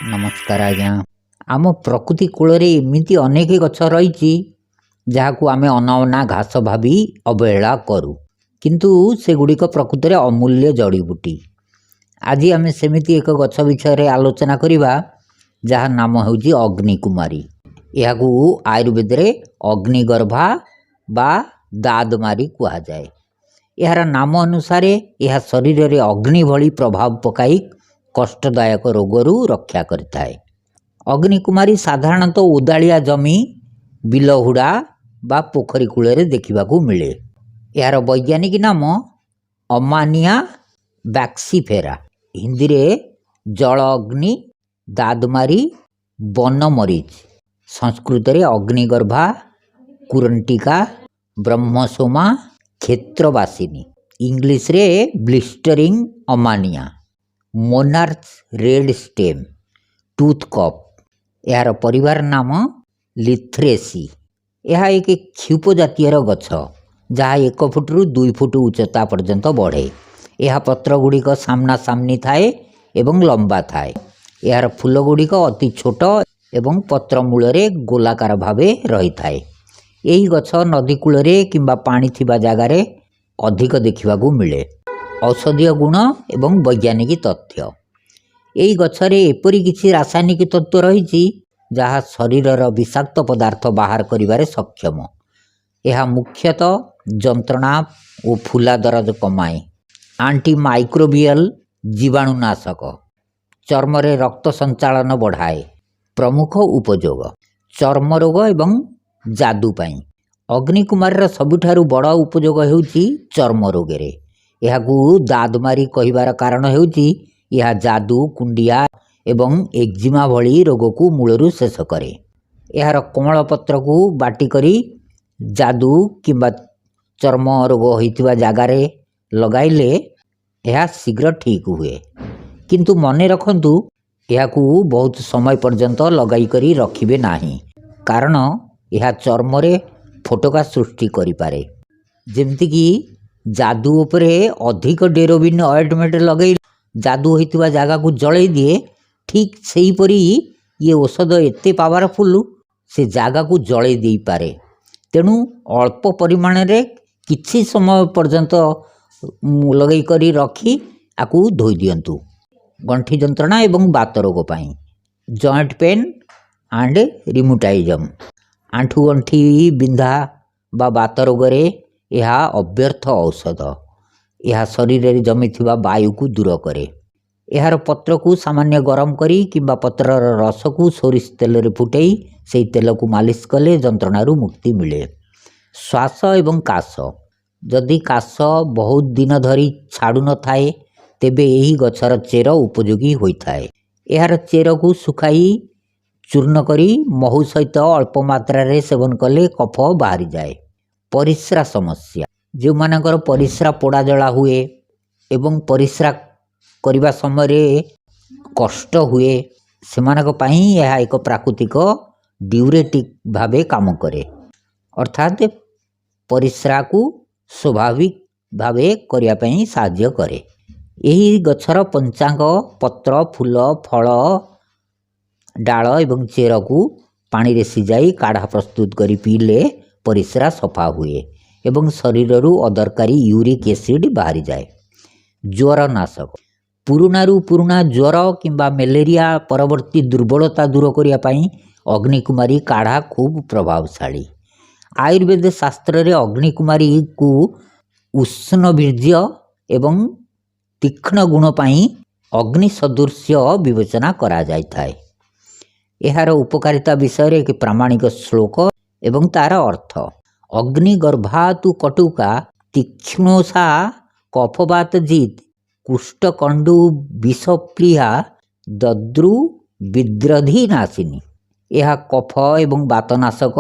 नमस्कार आज्ञा। आम प्रकृति कूल एमती अनेक गछ रही जहाँ आम अनावना घास भावी अवहेला करूँ किंतु सेगुड़िक प्रकृत में अमूल्य जड़ीबूटी। आज आम सेमिति एक गछ विषय आलोचना करवा जहाँ नाम होउची अग्निकुमारी। यह आयुर्वेद रे अग्निगर्भा बा दादमारी कहा जाए। यार नाम अनुसार यह शरीर में अग्नि भली प्रभाव पकाई कष्टदायक रोगरू रक्षा करिଥାଏ। अग्निकुमारी साधारणतः उदालिया जमी बिलहुड़ा बा पोखरी कूल देखा मिले। यार वैज्ञानिक नाम अमानिया बैक्सीफेरा। हिंदी रे जल अग्नि, दादमारी, बनमरीच। संस्कृत रे अग्निगर्भा, कुरंटिका, ब्रह्मसोमा, क्षेत्रवासिनी। इंग्लिश रे ब्लिस्टरिंग अमानिया, monarch red stem, tooth cup. यार परिवार नाम लिथ्रेसी। यह एक क्षुप जातीय गछ जहाँ 1 फुट रु 2 फुट उच्चता पर्यंत बढ़े। यह पत्र गुड़िक सामना सामनी थाए एवं लंबा थाए। यार फूल गुड़िक अति छोट एवं पत्र मूल गोलाकार भावे रही थाए। यही गछ नदी कूल किंबा पानी थिबा जगार अधिक देखा मिले। औषधीय गुण एवं वैज्ञानिक तथ्य। यही गछरे एपरी किसी रासायनिक तत्व रही जहाँ शरीरर विषाक्त पदार्थ बाहर करिबारे सक्षम। यह मुख्यतः जंत्रणा और फुला दरज कमाए। एंटीमाइक्रोबियल जीवाणुनाशक, चर्मरे रक्त संचालन बढ़ाए। प्रमुख उपयोग चर्म रोग एवं जादू पाई। अग्निकुमार सबुठारु बड़ उपयोग हेउची चर्म रोगे। यह दादमारी कहिबार कारण हेउची यह जादू, कुंडिया एवं एक्जिमा भली रोग को मूलरू शेष करे। यार कोमल पत्र को बाटी करी जादू किंबा चर्म रोग होइतिबा जगार लगाइले यह शीघ्र ठीक हुए। किंतु मने रखंतु यह बहुत समय पर्यंत लगाई करी रखिबे नाही, कारण यह चर्म रे फोटका सृष्टि करि पारे। जेमति कि जादू उपरे अधिक डेरोबिन ऑइंटमेंट लगे जादू होइतिबा जगह को जड़े दिए। ठीक सही परी ये औषध एते पावरफुल से जगह को जड़े दे पारे। तेणु अल्प परिमाण रे किछि समय पर्यंत लगे करी रखी आकु धोई दियंतु। गंठी जंत्रणा एवं बात रोग पाई। जॉइंट पेन एंड रिमुटाइजम, आंठू गंठी बिंधा बा बात रोग रे यह अव्यर्थ औषध। यह शरीर में जमी वायु को दूर करे। यार पत्र को सामान्य गरम करी किंबा पत्रर रस को सोरिष तेल रे फुटई से तेल को मालिश कले जंत्रणारू मुक्ति मिले। श्वास एवं काश, जदि काश बहुत दिन धरी छाड़ू न थाए तेबे यही गछर चेर उपयोगी होइथाए। यार चेर को सुखाई चूर्ण करी महू सहित अल्प मात्रा रे सेवन कले कफ बाहरी जाए। परिस्रा समस्या, जो मानकर परिस्रा पोड़ा जला हुए एवं परिस्रा करने समय कष्ट हुए सेमानक पई यह एक प्राकृतिक ड्यूरेटिक भावे काम करे। अर्थात परिस्रा को स्वाभाविक भावे करिया पई साहाय्य करे। यही गछर पंचांग पत्र, फूल, फल, डाल एवं चेर को पानी रे सिजाई काढ़ा प्रस्तुत करी पीले परिस्रा सफा हुए एवं शरीर रु अदरकारी यूरिक एसिड बाहरी जाए। ज्वर नाशक, पुरुणारू पुरुणा ज्वर किंबा मलेरिया परवर्ती दुर्बलता दूर करिया पई अग्निकुमारी काढ़ा खूब प्रभावशाली। आयुर्वेद शास्त्र रे अग्निकुमारी को उष्ण वीर्य एवं तीक्ष्ण गुण पाई अग्नि सदृश्य विवेचना करा जाय थाए। एहार उपकारिता विषय एक प्रामाणिक श्लोक एवं तार अर्थ। अग्निगर्भातु कटुका तीक्ष्णोषा कफवात जीत कुष्ठकंडु विषप्लीहा दद्रु विद्रधि नाशिनी। यह कफ एवं बातनाशक।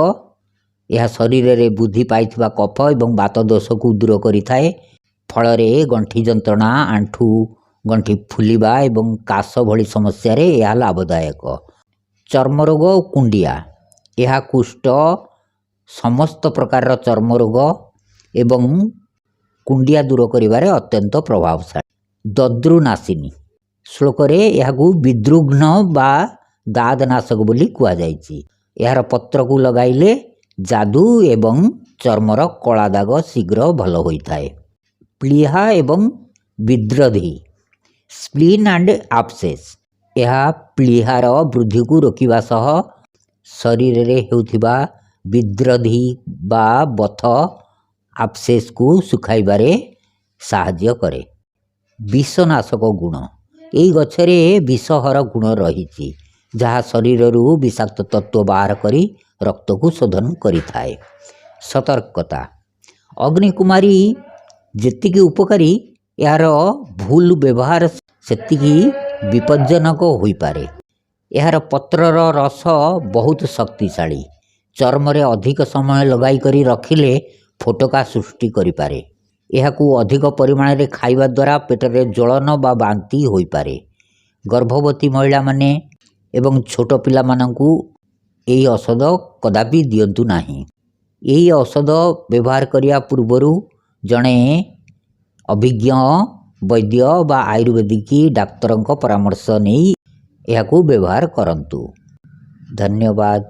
यह शरीर रे बुद्धि पाइथिबा कफ एवं बात दोष को दूर करिथाए। फलरे गंठी जंत्रणा, आंठू गंठी फुलिबा एवं काश भली समस्या रे यह लाभदायक। चर्म रोग और कुंडिया, यह कुष्ठ समस्त प्रकार चर्म रोग एवं कुंडिया दूर करिबारे अत्यंत प्रभावशाली। दद्रुनाशिनी, ଶ୍ଳୋକରେ ଏହାକୁ ବିଦ୍ରୁଘ୍ନ ବା ଦାଦନାଶକ ବୋଲି କୁହାଯାଇଛି। ଏହାର ପତ୍ରକୁ ଲଗାଇଲେ ଯାଦୁ ଏବଂ ଚର୍ମର କଳା ଦାଗ ଶୀଘ୍ର ଭଲ ହୋଇଥାଏ। ପ୍ଳୀହା ଏବଂ ବିଦ୍ରଧି, ସ୍ପ୍ଲିନ୍ ଆଣ୍ଡ ଆପ୍ସେସ୍, ଏହା ପ୍ଳୀହାର ବୃଦ୍ଧିକୁ ରୋକିବା ସହ ଶରୀରରେ ହେଉଥିବା ବିଦ୍ରଧି ବା ବଥ ଆପ୍ସେସ୍କୁ ଶୁଖାଇବାରେ ସାହାଯ୍ୟ କରେ। ବିଷନାଶକ ଗୁଣ, ଏହି ଗଛରେ ବିଷହର ଗୁଣ ରହିଛି ଯାହା ଶରୀରରୁ ବିଷାକ୍ତ ତତ୍ତ୍ୱ ବାହାର କରି ରକ୍ତକୁ ଶୋଧନ କରିଥାଏ। ସତର୍କତା, ଅଗ୍ନିକୁମାରୀ ଯେତିକି ଉପକାରୀ ଏହାର ଭୁଲ ବ୍ୟବହାର ସେତିକି ବିପଜ୍ଜନକ ହୋଇପାରେ। ଏହାର ପତ୍ରର ରସ ବହୁତ ଶକ୍ତିଶାଳୀ, ଚର୍ମରେ ଅଧିକ ସମୟ ଲଗାଇ କରି ରଖିଲେ ଫୋଟକା ସୃଷ୍ଟି କରିପାରେ। ଏହାକୁ ଅଧିକ ପରିମାଣରେ ଖାଇବା ଦ୍ୱାରା ପେଟରେ ଜ୍ୱଳନ ବା ବାନ୍ତି ହୋଇପାରେ। ଗର୍ଭବତୀ ମହିଳାମାନେ ଏବଂ ଛୋଟ ପିଲାମାନଙ୍କୁ ଏହି ଔଷଧ କଦାପି ଦିଅନ୍ତୁ ନାହିଁ। ଏହି ଔଷଧ ବ୍ୟବହାର କରିବା ପୂର୍ବରୁ ଜଣେ ଅଭିଜ୍ଞ ବୈଦ୍ୟ ବା ଆୟୁର୍ବେଦିକ ଡାକ୍ତରଙ୍କ ପରାମର୍ଶ ନେଇ ଏହାକୁ ବ୍ୟବହାର କରନ୍ତୁ। ଧନ୍ୟବାଦ।